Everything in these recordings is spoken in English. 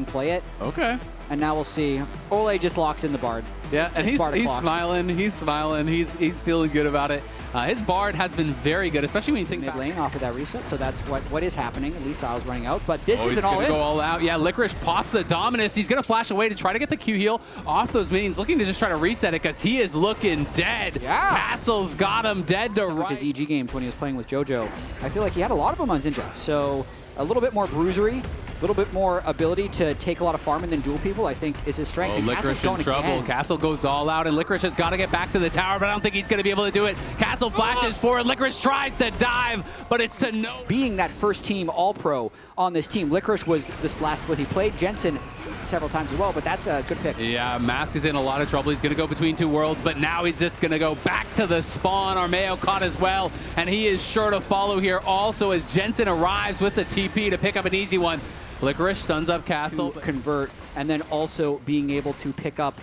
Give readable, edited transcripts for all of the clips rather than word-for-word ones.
can play it. Okay. And now we'll see. Ole just locks in the Bard. Yeah, and he's smiling. He's smiling. He's feeling good about it. His Bard has been very good, especially when you think mid lane off of that reset. So that's what is happening. At least I was running out, but this isn't all in. He's gonna go all out. Yeah, Licorice pops the Dominus. He's gonna flash away to try to get the Q heal off those minions, looking to just try to reset it because he is looking dead. Yeah. Castle's got him dead to right. His EG games when he was playing with JoJo, I feel like he had a lot of them on Zinja. So a little bit more bruisery. A little bit more ability to take a lot of farm and then duel people, I think, is his strength. Oh, Licorice in trouble. Again. Castle goes all out, and Licorice has got to get back to the tower, but I don't think he's going to be able to do it. Castle flashes forward. Licorice tries to dive, but it's to no. Being that first team All-Pro on this team, Licorice was this last split he played. Jensen several times as well, but that's a good pick. Yeah, Mask is in a lot of trouble. He's going to go between two worlds, but now he's just going to go back to the spawn. Armeo caught as well, and he is sure to follow here also as Jensen arrives with the TP to pick up an easy one. Licorice stuns up Castle. Convert, and then also being able to pick up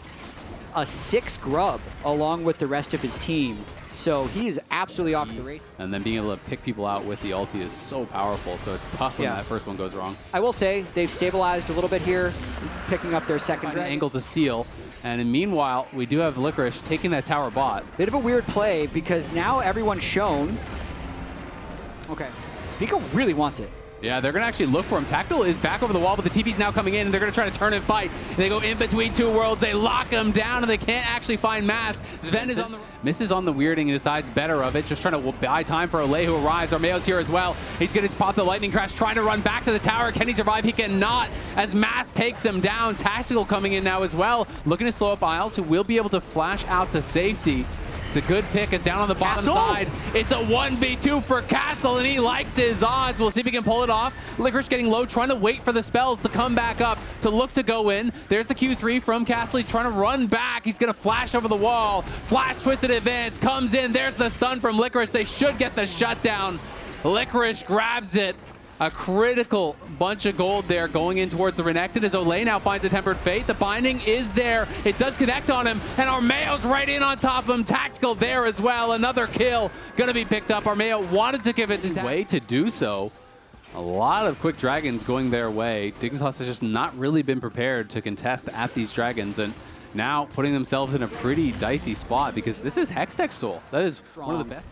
a 6 grub along with the rest of his team. So he is absolutely off the race. And then being able to pick people out with the ulti is so powerful, so it's tough when that first one goes wrong. I will say, they've stabilized a little bit here, picking up their second dragon. Angle to steal. And meanwhile, we do have Licorice taking that tower bot. Bit of a weird play because now everyone's shown. Okay, Spico really wants it. Yeah, they're going to actually look for him. Tactical is back over the wall, but the TP's now coming in, and they're going to try to turn and fight. They go in between two worlds. They lock him down, and they can't actually find Mask. Sven is on the misses on the weirding and decides better of it, just trying to buy time for Ole, who arrives. Armeo's here as well. He's going to pop the lightning crash, trying to run back to the tower. Can he survive? He cannot, as Mask takes him down. Tactical coming in now as well, looking to slow up Isles, who will be able to flash out to safety. It's a good pick. It's down on the bottom side. It's a 1v2 for Castle, and he likes his odds. We'll see if he can pull it off. Licorice getting low, trying to wait for the spells to come back up to look to go in. There's the Q3 from Castle. He's trying to run back. He's going to flash over the wall. Flash twisted advance. Comes in. There's the stun from Licorice. They should get the shutdown. Licorice grabs it. A critical bunch of gold there going in towards the Renekton as Ole now finds a Tempered Fate. The binding is there. It does connect on him, and Armeo's right in on top of him. Tactical there as well. Another kill gonna be picked up. Armeo wanted to give it to way to do so. A lot of quick dragons going their way. Dignitas has just not really been prepared to contest at these dragons, and now putting themselves in a pretty dicey spot because this is Hextech Soul. That is one of the best.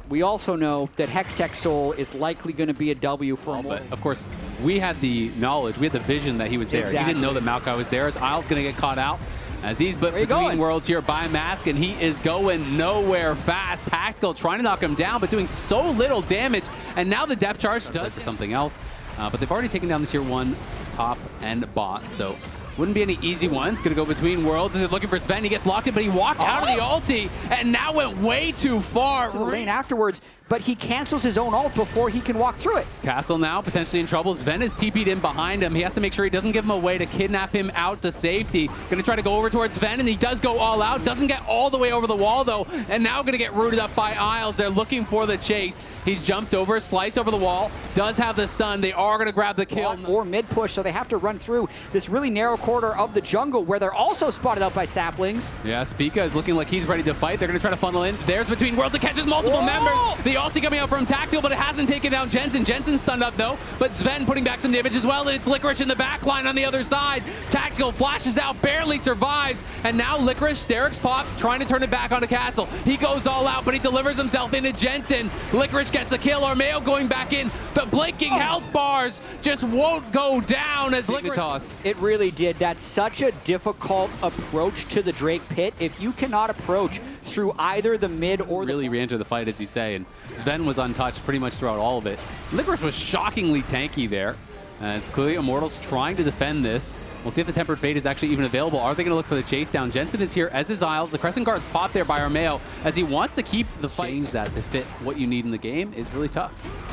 We also know that Hextech Soul is likely going to be a W for him. But of course, we had the knowledge, we had the vision that he was there. Exactly. He didn't know that Maokai was there, as Isles going to get caught out. As he's between worlds here by Mask, and he is going nowhere fast. Tactical trying to knock him down, but doing so little damage. And now the depth charge does for something else. But they've already taken down the tier 1 top and bot, so wouldn't be any easy ones. Gonna go between worlds. As they're looking for Sven, he gets locked in, but he walked out of the ulti and now went way too far. To the lane afterwards, but he cancels his own ult before he can walk through it. Castle now potentially in trouble. Sven is TP'd in behind him. He has to make sure he doesn't give him a way to kidnap him out to safety. Gonna try to go over towards Sven, and he does go all out. Doesn't get all the way over the wall though, and now gonna get rooted up by Isles. They're looking for the chase. He's jumped over, slice over the wall, does have the stun. They are gonna grab the kill. Or mid push, so they have to run through this really narrow corridor of the jungle where they're also spotted out by saplings. Yeah, Spica is looking like he's ready to fight. They're gonna try to funnel in. There's between worlds. It catches multiple members. The ulti coming out from Tactical, but it hasn't taken down Jensen. Jensen's stunned up though, but Sven putting back some damage as well, and it's Licorice in the back line on the other side. Tactical flashes out, barely survives, and now Licorice, Sterix pop, trying to turn it back onto Castle. He goes all out, but he delivers himself into Jensen. Licorice gets the kill. Armeo going back in. The blinking health bars just won't go down as Dignitas. It really did. That's such a difficult approach to the Drake pit. If you cannot approach through either the mid or really re-enter the fight, as you say, and Sven was untouched pretty much throughout all of it. Licorice was shockingly tanky there, as clearly Immortals trying to defend this. We'll see if the Tempered Fate is actually even available. Are they going to look for the chase down? Jensen is here, as is Isles. The Crescent Guard's popped there by Armeo, as he wants to keep the fight. Change that to fit what you need in the game is really tough.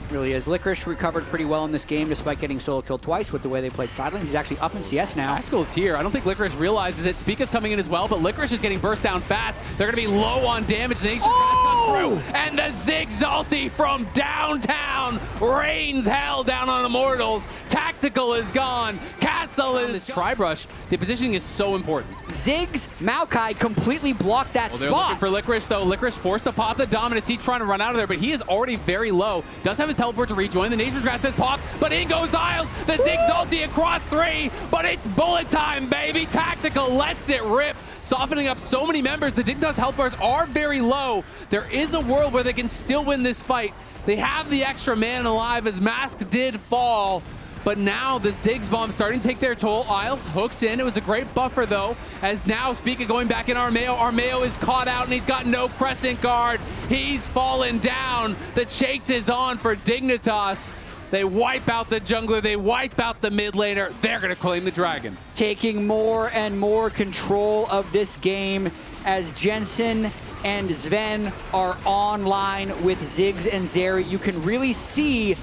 Really is. Licorice recovered pretty well in this game despite getting solo killed twice with the way they played sidelines. He's actually up in CS now. Tactical's here. I don't think Licorice realizes it. Spica's coming in as well, but Licorice is getting burst down fast. They're going to be low on damage. The Nation's trying to stun through, and the Ziggs ulti from downtown rains hell down on Immortals. Tactical is gone. Castle is... This tri-brush, the positioning is so important. Ziggs, Maokai completely blocked that They're spot. looking for Licorice, though. Licorice forced to pop the dominance. He's trying to run out of there, but he is already very low. Does have his teleport to rejoin. The Nature's Grass says pop, but in goes Isles. The Ziggs ulti across 3, but it's bullet time, baby. Tactical lets it rip, softening up so many members. The Dignitas health bars are very low. There is a world where they can still win this fight. They have the extra man alive as Mask did fall. But now the Ziggs bomb starting to take their toll. Isles hooks in. It was a great buffer, though, as now Spica going back in Armeo. Armeo is caught out, and he's got no crescent guard. He's fallen down. The chase is on for Dignitas. They wipe out the jungler. They wipe out the mid laner. They're going to claim the dragon. Taking more and more control of this game as Jensen and Sven are online with Ziggs and Zeri. You can really see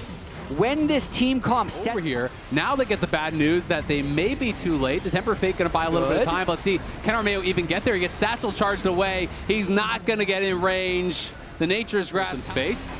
when this team comp sets over here. Now they get the bad news that they may be too late. The Temper Fate going to buy a little bit of time. Let's see, can Armeo even get there? He gets Satchel charged away. He's not going to get in range. The Nature's Grass in space.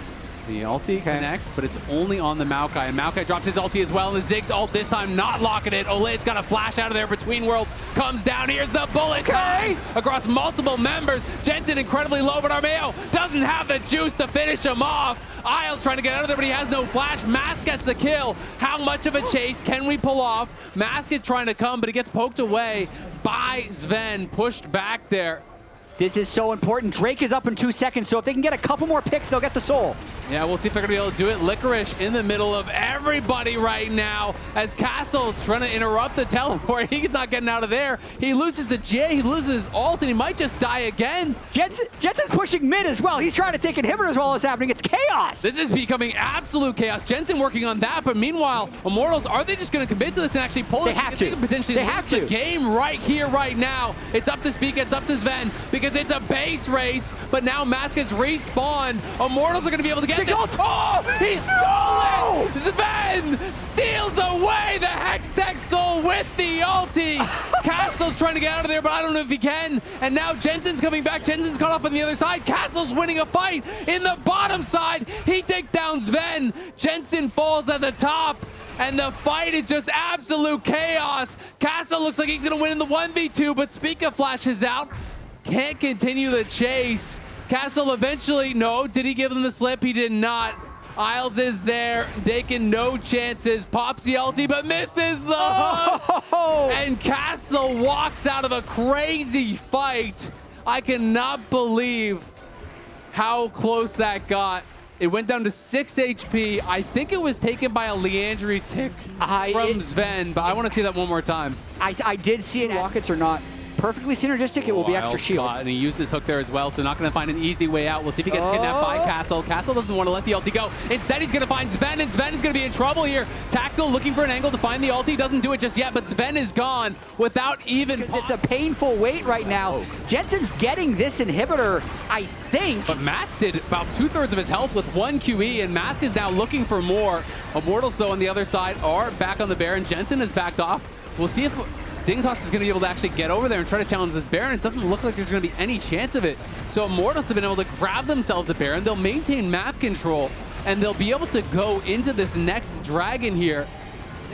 The ulti connects, but it's only on the Maokai. And Maokai drops his ulti as well, and the Ziggs ult this time not locking it. Olay's got a flash out of there between worlds. Comes down, here's the bullet time across multiple members. Jensen incredibly low, but Armeo doesn't have the juice to finish him off. Isles trying to get out of there, but he has no flash. Mask gets the kill. How much of a chase can we pull off? Mask is trying to come, but he gets poked away by Sven, pushed back there. This is so important. Drake is up in 2 seconds, so if they can get a couple more picks, they'll get the soul. Yeah, we'll see if they're going to be able to do it. Licorice in the middle of everybody right now as Castle's trying to interrupt the teleport. He's not getting out of there. He loses the J, he loses his ult, and he might just die again. Jensen's pushing mid as well. He's trying to take inhibitors while it's happening. It's chaos. This is becoming absolute chaos. Jensen working on that, but meanwhile, Immortals, are they just going to commit to this and actually pull it? They have to. They can potentially lose the game right here, right now. It's up to Spica, it's up to Sven, because it's a base race, but now Mask has respawned. Immortals are going to be able to get this. Oh, he stole it! Sven steals away the Hextech Soul with the ulti. Castle's trying to get out of there, but I don't know if he can. And now Jensen's coming back. Jensen's cut off on the other side. Castle's winning a fight in the bottom side. He takes down Sven. Jensen falls at the top. And the fight is just absolute chaos. Castle looks like he's going to win in the 1v2, but Spica flashes out. Can't continue the chase. Castle eventually, no, did he give them the slip? He did not. Isles is there, taking no chances. Pops the ulti, but misses the hook. And Castle walks out of a crazy fight. I cannot believe how close that got. It went down to 6 HP. I think it was taken by a Leandri's tick from Sven, but I want to see that one more time. I did see it. Rockets are not perfectly synergistic. It will be extra shield. And he used his hook there as well, so not going to find an easy way out. We'll see if he gets kidnapped by Castle. Castle doesn't want to let the ulti go. Instead, he's going to find Sven, and Sven is going to be in trouble here. Tactical looking for an angle to find the ulti. Doesn't do it just yet, but Sven is gone without even... It's a painful wait right now. Jensen's getting this inhibitor, I think. But Mask did about 2/3 of his health with 1 QE, and Mask is now looking for more. Immortals, though, on the other side are back on the Baron. Jensen is backed off. We'll see if Dignitas is going to be able to actually get over there and try to challenge this Baron. It doesn't look like there's going to be any chance of it. So Immortals have been able to grab themselves a Baron. They'll maintain map control, and they'll be able to go into this next dragon here.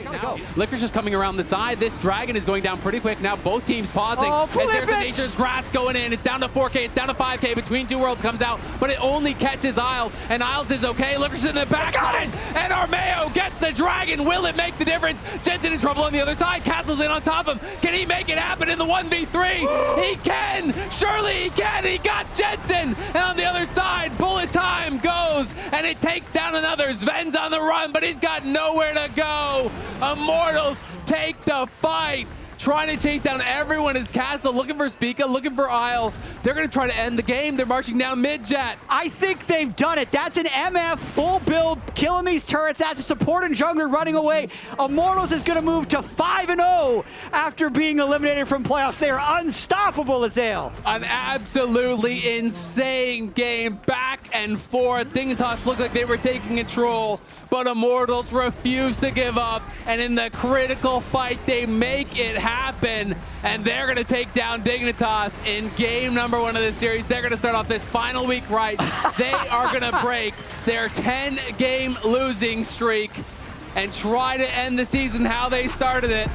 Now, Licorice is coming around the side. This dragon is going down pretty quick. Now both teams pausing. As there's the Nature's Grass going in. It's down to 4K. It's down to 5K. Between two worlds comes out, but it only catches Isles. And Isles is okay. Licorice in the back. Got it! And Armeo gets the dragon. Will it make the difference? Jensen in trouble on the other side. Castle's in on top of him. Can he make it happen in the 1v3? He can! Surely he can! He got Jensen! And on the other side, bullet time goes, and it takes down another. Sven's on the run, but he's got nowhere to go. Immortals take the fight. Trying to chase down everyone as Castle, looking for Spica, looking for Isles. They're going to try to end the game. They're marching down mid-jet. I think they've done it. That's an MF full build, killing these turrets. That's a support and jungler running away. Immortals is going to move to 5-0 after being eliminated from playoffs. They are unstoppable, Azael. An absolutely insane game, back and forth. Dignitas looked like they were taking control, but Immortals refused to give up. And in the critical fight, they make it happen. happen, and they're going to take down Dignitas in game number 1 of this series. They're going to start off this final week right. They are going to break their 10-game losing streak and try to end the season how they started it.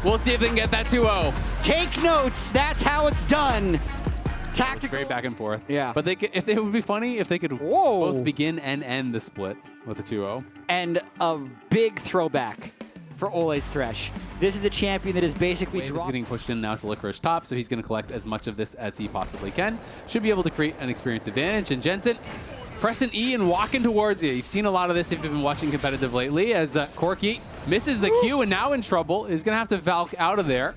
We'll see if they can get that 2-0. Take notes. That's how it's done. Tactical. Great back and forth. Yeah. But it would be funny if they could both begin and end the split with a 2-0. And a big throwback for Ole's Thresh. This is a champion that is basically Wave is getting pushed in now to Licorice top, so he's going to collect as much of this as he possibly can. Should be able to create an experience advantage. And Jensen pressing E and walking towards you. You've seen a lot of this if you've been watching competitive lately, as Corky misses the Q and now in trouble. Is going to have to Valk out of there.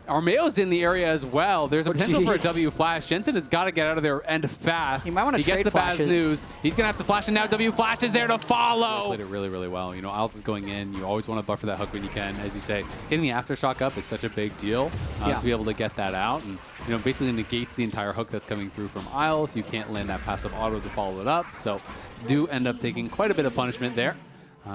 Armeo's in the area as well. There's a potential for a W flash. Jensen has got to get out of there and fast. He might want to trade gets the flashes. Bad news. He's going to have to flash, and now W flash is there to follow. Played it really, really well. You know, Isles is going in. You always want to buffer that hook when you can. As you say, getting the aftershock up is such a big deal to be able to get that out. And, you know, basically negates the entire hook that's coming through from Isles. You can't land that passive auto to follow it up. So do end up taking quite a bit of punishment there.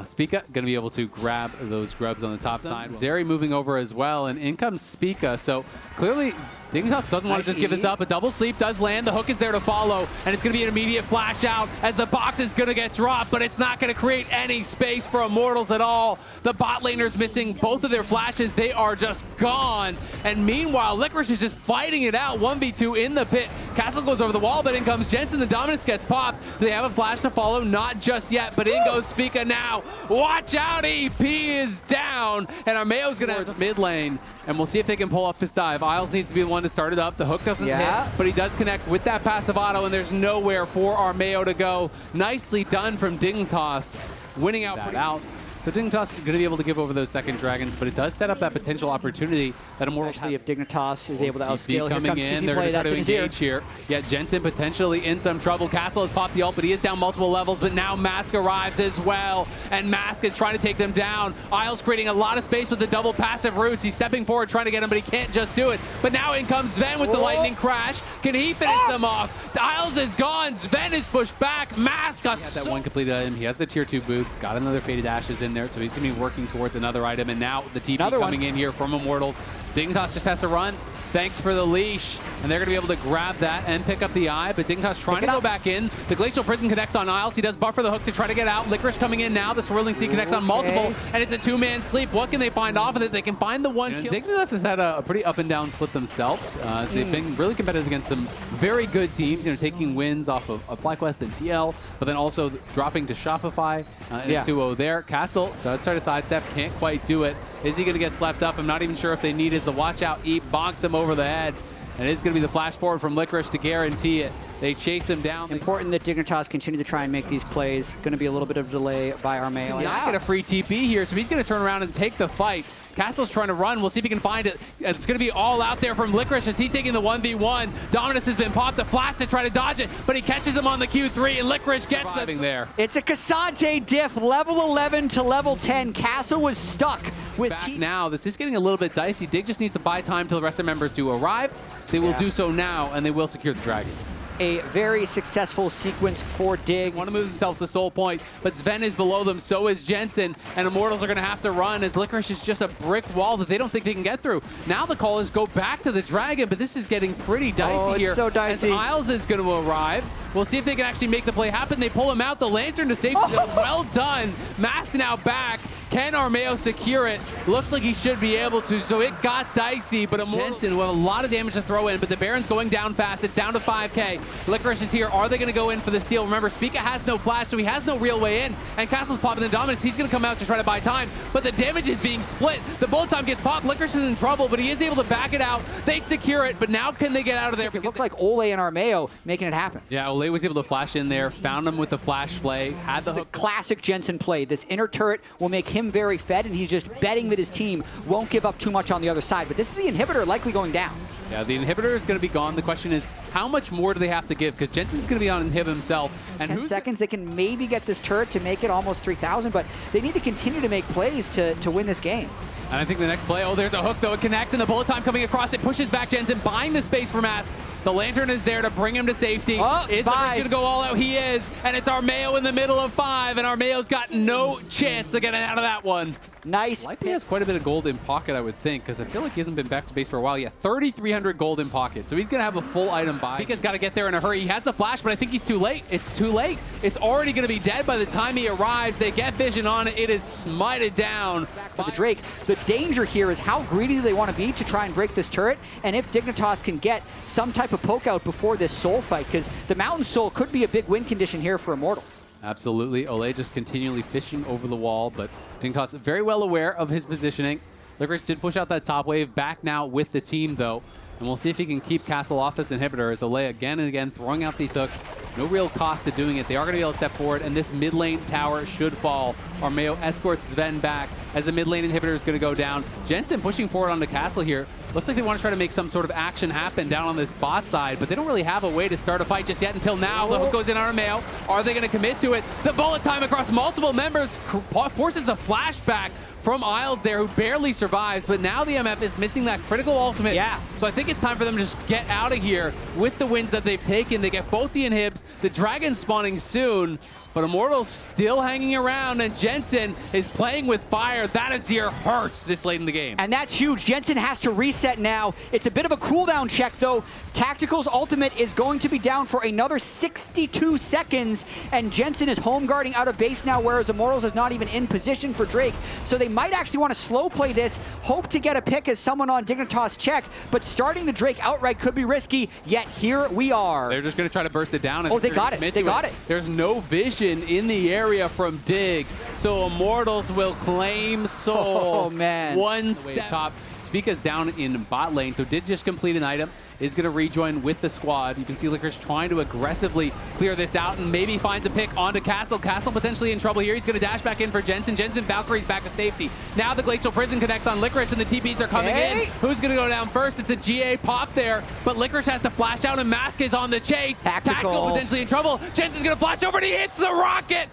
Spica going to be able to grab those grubs on the top side. Zeri moving over as well, and in comes Spica. So clearly, Dignitas doesn't want to just give this up. A double sleep does land. The hook is there to follow, and it's going to be an immediate flash out as the box is going to get dropped, but it's not going to create any space for Immortals at all. The bot laner's missing both of their flashes. They are just gone. And meanwhile, Licorice is just fighting it out. 1v2 in the pit. Castle goes over the wall, but in comes Jensen. The Dominus gets popped. Do they have a flash to follow? Not just yet, but in goes Spica now. Watch out, EP is down, and Armeo's going to have mid lane, and we'll see if they can pull off this dive. Isles needs to be the one to start it up. The hook doesn't hit, but he does connect with that passive auto, and there's nowhere for Armeo to go. Nicely done from Dignitas, winning out pretty out. So Dignitas is going to be able to give over those second dragons, but it does set up that potential opportunity that Immortals have. If Dignitas is able to outscale. Coming in, they're going to try to engage here. Yeah, Jensen potentially in some trouble. Castle has popped the ult, but he is down multiple levels, but now Mask arrives as well, and Mask is trying to take them down. Isles creating a lot of space with the double passive roots. He's stepping forward trying to get him, but he can't just do it. But now in comes Sven with the lightning crash. Can he finish them off? Isles is gone. Sven is pushed back. Mask got that one completed item. He has the tier 2 boots, got another Faded Ashes in there, so he's going to be working towards another item, and now the TP coming in here from Immortals. Dignitas just has to run. Thanks for the leash, and they're going to be able to grab that and pick up the eye, but Dignitas trying to go back in. The Glacial Prison connects on Isles. He does buffer the hook to try to get out. Licorice coming in now. The Swirling Sea connects on multiple, and it's a two-man sleep. What can they find off of it? They can find the one kill. Dignitas has had a pretty up and down split themselves. They've been really competitive against some very good teams, you know, taking wins off of FlyQuest and TL, but then also dropping to Shopify and 2-0 there. Castle does try to sidestep, can't quite do it. Is he going to get slapped up? I'm not even sure if they need it. The watch out Eep bonks him over the head. And it's going to be the flash forward from Licorice to guarantee it. They chase him down. Important that Dignitas continue to try and make these plays. Going to be a little bit of delay by Armeo. Not get a free TP here, so he's going to turn around and take the fight. Castle's trying to run. We'll see if he can find it. It's going to be all out there from Licorice as he's taking the 1v1. Dominus has been popped. A flash to try to dodge it, but he catches him on the Q3, and Licorice gets the there. It's a Cassante diff, level 11 to level 10. Castle was stuck with now. This is getting a little bit dicey. Dig just needs to buy time till the rest of the members do arrive. They will do so now, and they will secure the dragon. A very successful sequence for Dig. Want to move themselves to Soul Point, but Sven is below them, so is Jensen, and Immortals are going to have to run as Licorice is just a brick wall that they don't think they can get through. Now the call is go back to the dragon, but this is getting pretty dicey here. It's so dicey. As Isles is going to arrive. We'll see if they can actually make the play happen. They pull him out, the Lantern to safety. Well done. Mask now back. Can Armeo secure it? Looks like he should be able to, so it got dicey, but Jensen will have a lot of damage to throw in, but the Baron's going down fast. It's down to 5k. Licorice is here. Are they going to go in for the steal? Remember, Spica has no flash, so he has no real way in, and Castle's popping the Dominance. He's going to come out to try to buy time, but the damage is being split. The bullet time gets popped. Licorice is in trouble, but he is able to back it out. They secure it, but now can they get out of there? It looked like Ole and Armeo making it happen. Yeah, Ole was able to flash in there, found him with the flash play, had the hook. Classic Jensen play. This inner turret will make him very fed, and he's just betting that his team won't give up too much on the other side. But this is the inhibitor likely going down. Yeah, the inhibitor is going to be gone. The question is, how much more do they have to give? Because Jensen's going to be on inhib himself. And 10 seconds, they can maybe get this turret to make it almost 3,000, but they need to continue to make plays to win this game. And I think the next play, there's a hook though. It connects, and the bullet time coming across it pushes back Jensen, buying the space for Mask. The Lantern is there to bring him to safety. Is going to go all out? He is, and it's Armeo in the middle of 5, and Armeo's got no chance of getting out of that one. Nice. Likely has quite a bit of gold in pocket, I would think, because I feel like he hasn't been back to base for a while. Yeah, 3,300 gold in pocket. So he's going to have a full item buy. Spica's got to get there in a hurry. He has the flash, but I think he's too late. It's too late. It's already going to be dead by the time he arrives. They get vision on it. It is smited down. For the Drake, the danger here is how greedy do they want to be to try and break this turret, and if Dignitas can get some type of poke out before this soul fight, because the Mountain Soul could be a big win condition here for Immortals. Absolutely. Olay just continually fishing over the wall, but Dignitas very well aware of his positioning. Licorice did push out that top wave, back now with the team though, and we'll see if he can keep Castle off this inhibitor as Olay again and again throwing out these hooks. No real cost to doing it. They are going to be able to step forward, and this mid lane tower should fall. Armeo escorts Sven back as the mid lane inhibitor is going to go down. Jensen pushing forward onto Castle here. Looks like they want to try to make some sort of action happen down on this bot side, but they don't really have a way to start a fight just yet until now. The hook goes in on Armeo. Are they going to commit to it? The bullet time across multiple members forces the flashback from Isles there, who barely survives, but now the MF is missing that critical ultimate. Yeah. So I think it's time for them to just get out of here with the wins that they've taken. They get both the inhibs, the dragon spawning soon, but Immortals still hanging around, and Jensen is playing with fire. That Azir hurts this late in the game. And that's huge. Jensen has to reset now. It's a bit of a cooldown check, though. Tactical's ultimate is going to be down for another 62 seconds, and Jensen is home guarding out of base now, whereas Immortals is not even in position for Drake. So they might actually want to slow play this, hope to get a pick as someone on Dignitas check, but starting the Drake outright could be risky, yet here we are. They're just going to try to burst it down. Oh, they got it. They got it. There's no vision in the area from Dig, so Immortals will claim Soul. Oh, man. One step top. Spica's down in bot lane, so did just complete an item. Is going to rejoin with the squad. You can see Licorice trying to aggressively clear this out and maybe finds a pick onto Castle. Castle potentially in trouble here. He's going to dash back in for Jensen. Jensen, Valkyrie's back to safety. Now the Glacial Prison connects on Licorice and the TPs are coming in. Who's going to go down first? It's a GA pop there, but Licorice has to flash out and Mask is on the chase. Tactical potentially in trouble. Jensen's going to flash over and he hits the rocket.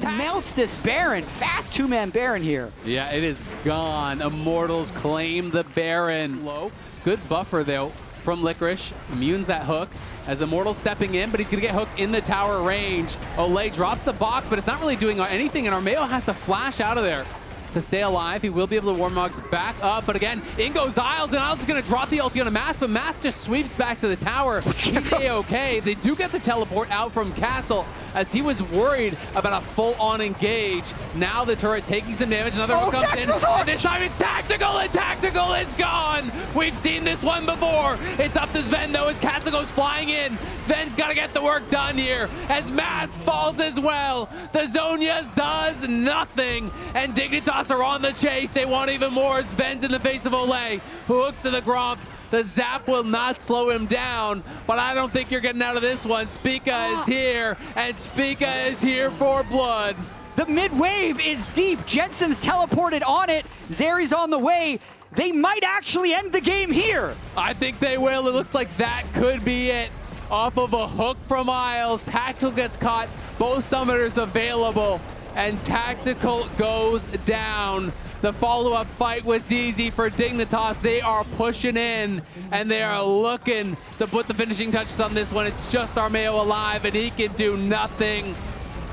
Melts this Baron. Fast two-man Baron here. Yeah, it is gone. Immortals claim the Baron. Low. Good buffer though from Licorice, immunes that hook as Immortal stepping in, but he's going to get hooked in the tower range. Olay drops the box, but it's not really doing anything, and Armeo has to flash out of there to stay alive. He will be able to Warmogs back up, but again, in goes Isles, and Isles is going to drop the ulti on Mask, but Mask just sweeps back to the tower. He's A-okay. They do get the teleport out from Castle, as he was worried about a full-on engage. Now the turret taking some damage. Another hook comes in. And this time it's Tactical, and Tactical is gone. We've seen this one before. It's up to Sven, though, as Castle goes flying in. Sven's got to get the work done here, as Mask falls as well. The Zhonya's does nothing, and Dignitas are on the chase. They want even more. Sven's in the face of Olay, who hooks to the Gromp. The zap will not slow him down, but I don't think you're getting out of this one. Spica is here, and Spica is here for blood. The mid-wave is deep. Jensen's teleported on it. Zeri's on the way. They might actually end the game here. I think they will. It looks like that could be it. Off of a hook from Isles, Tactical gets caught. Both summoners available, and Tactical goes down. The follow-up fight was easy for Dignitas. They are pushing in, and they are looking to put the finishing touches on this one. It's just Armeo alive, and he can do nothing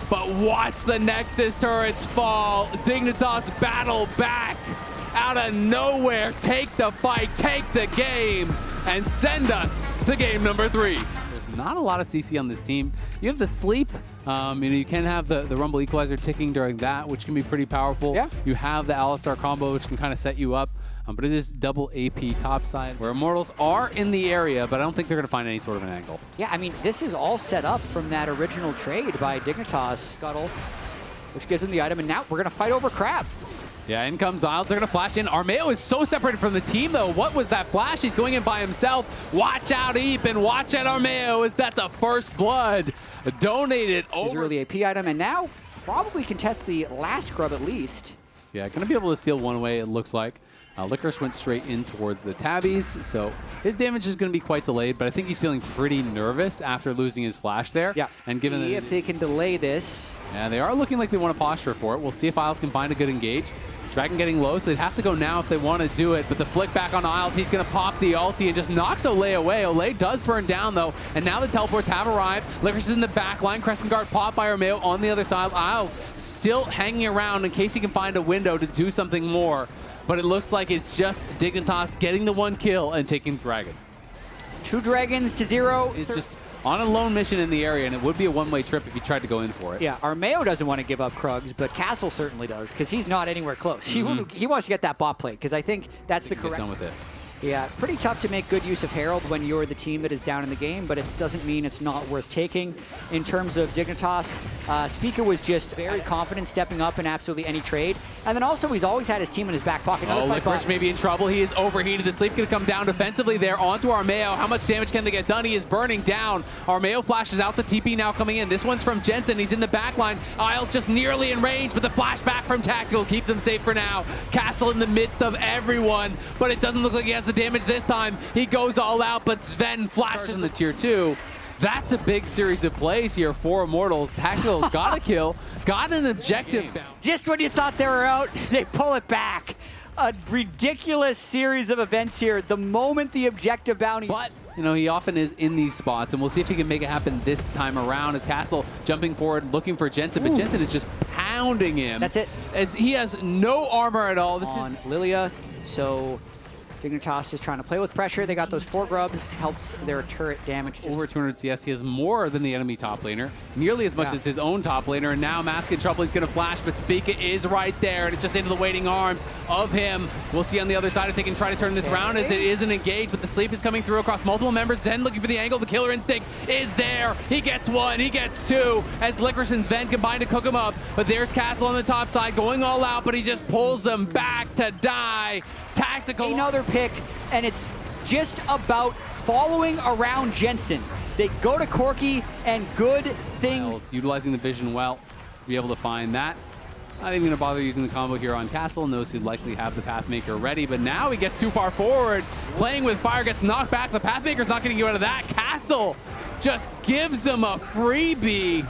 but watch the Nexus turrets fall. Dignitas battle back out of nowhere. Take the fight, take the game, and send us to game number 3. Not a lot of CC on this team. You have the sleep. You can have the Rumble Equalizer ticking during that, which can be pretty powerful. Yeah. You have the Alistar combo, which can kind of set you up. But it is double AP topside, where Immortals are in the area, but I don't think they're going to find any sort of an angle. Yeah, I mean, this is all set up from that original trade by Dignitas. Scuttle, which gives them the item, and now we're going to fight over Crab. Yeah, in comes Isles. They're going to flash in. Armeo is so separated from the team, though. What was that flash? He's going in by himself. Watch out, Eep, and watch out, Armeo, as that's a first blood donated over. His early AP item, and now probably contest the last grub at least. Yeah, going to be able to steal one away, it looks like. Licorice went straight in towards the tabbies, so his damage is going to be quite delayed, but I think he's feeling pretty nervous after losing his flash there. Yeah, and given if they can delay this. Yeah, they are looking like they want to posture for it. We'll see if Isles can find a good engage. Dragon getting low, so they'd have to go now if they want to do it. But the flick back on Isles, he's going to pop the ulti and just knocks Olay away. Olay does burn down, though, and now the teleports have arrived. Licorice is in the back line. Crescent Guard popped by Armeo on the other side. Isles still hanging around in case he can find a window to do something more. But it looks like it's just Dignitas getting the one kill and taking Dragon. 2 dragons to 0. It's just on a lone mission in the area, and it would be a one-way trip if you tried to go in for it. Yeah, Armeo doesn't want to give up Krugs, but Castle certainly does, because he's not anywhere close. He wants to get that bot plate, because I think that's the correct... Get done with it. Yeah, pretty tough to make good use of Herald when you're the team that is down in the game, but it doesn't mean it's not worth taking. In terms of Dignitas, Speaker was just very confident stepping up in absolutely any trade. And then also, he's always had his team in his back pocket. Licorice may be in trouble. He is overheated. The sleep going to come down defensively there onto Armeo. How much damage can they get done? He is burning down. Armeo flashes out the TP now coming in. This one's from Jensen. He's in the back line. Isles just nearly in range, but the flashback from Tactical keeps him safe for now. Castle in the midst of everyone, but it doesn't look like he has the damage this time. He goes all out, but Sven flashes in the tier 2. That's a big series of plays here for Immortals. Tactical got a kill, got an objective. Just when you thought they were out, they pull it back. A ridiculous series of events here. The moment the objective bounties... But, you know, he often is in these spots, and we'll see if he can make it happen this time around as Castle jumping forward, looking for Jensen, but Jensen is just pounding him. That's it. As he has no armor at all. This on Lilia, so... Dignitas just trying to play with pressure. They got those 4 grubs, helps their turret damage. Over 200 CS, he has more than the enemy top laner, nearly as much as his own top laner, and now Mask in trouble, he's going to flash, but Spica is right there, and it's just into the waiting arms of him. We'll see on the other side if they can try to turn this round as it isn't engaged, but the sleep is coming through across multiple members. Zen looking for the angle, the killer instinct is there. He gets 1, he gets 2, as Licorice and Sven combine to cook him up, but there's Castle on the top side going all out, but he just pulls them back to die. Tactical. Another pick, and it's just about following around Jensen. They go to Corki, and good things. Utilizing the vision well to be able to find that. Not even going to bother using the combo here on Castle, and those who likely have the Pathmaker ready, but now he gets too far forward. Playing with fire, gets knocked back. The Pathmaker's not getting you out of that. Castle just gives him a freebie.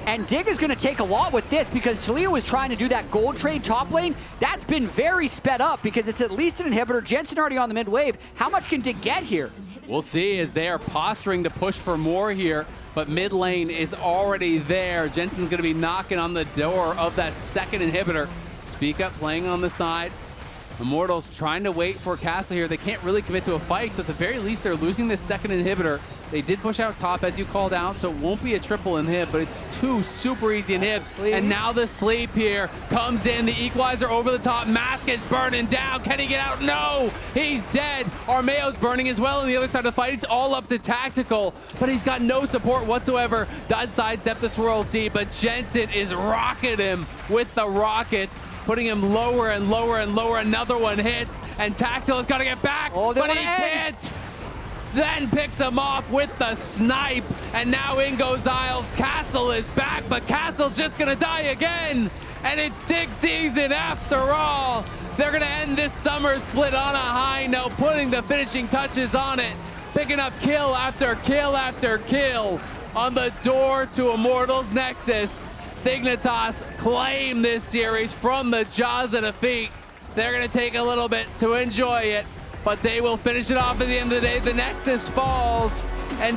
And Dig is going to take a lot with this because Taliyah was trying to do that gold trade top lane. That's been very sped up because it's at least an inhibitor. Jensen already on the mid wave. How much can Dig get here? We'll see as they are posturing to push for more here, but mid lane is already there. Jensen's going to be knocking on the door of that second inhibitor. Speak Up playing on the side. Immortals trying to wait for Castle here. They can't really commit to a fight, so at the very least they're losing this second inhibitor. They did push out top as you called out, so it won't be a triple inhib, but it's 2 super easy inhibs. And now the sleep here comes in, the equalizer over the top. Mask is burning down. Can he get out? No, he's dead. Armeo's burning as well on the other side of the fight. It's all up to Tactical, but he's got no support whatsoever. Does sidestep the swirl seed, but Jensen is rocking him with the rockets, putting him lower and lower and lower. Another one hits, and Tactical has got to get back, but he can't. Zen picks him off with the snipe, and now in goes Isles. Castle is back, but Castle's just gonna die again, and it's Dig season after all. They're gonna end this summer split on a high note, putting the finishing touches on it, picking up kill after kill after kill on the door to Immortals Nexus. Dignitas claim this series from the jaws of defeat. They're gonna take a little bit to enjoy it, but they will finish it off at the end of the day. The Nexus falls, and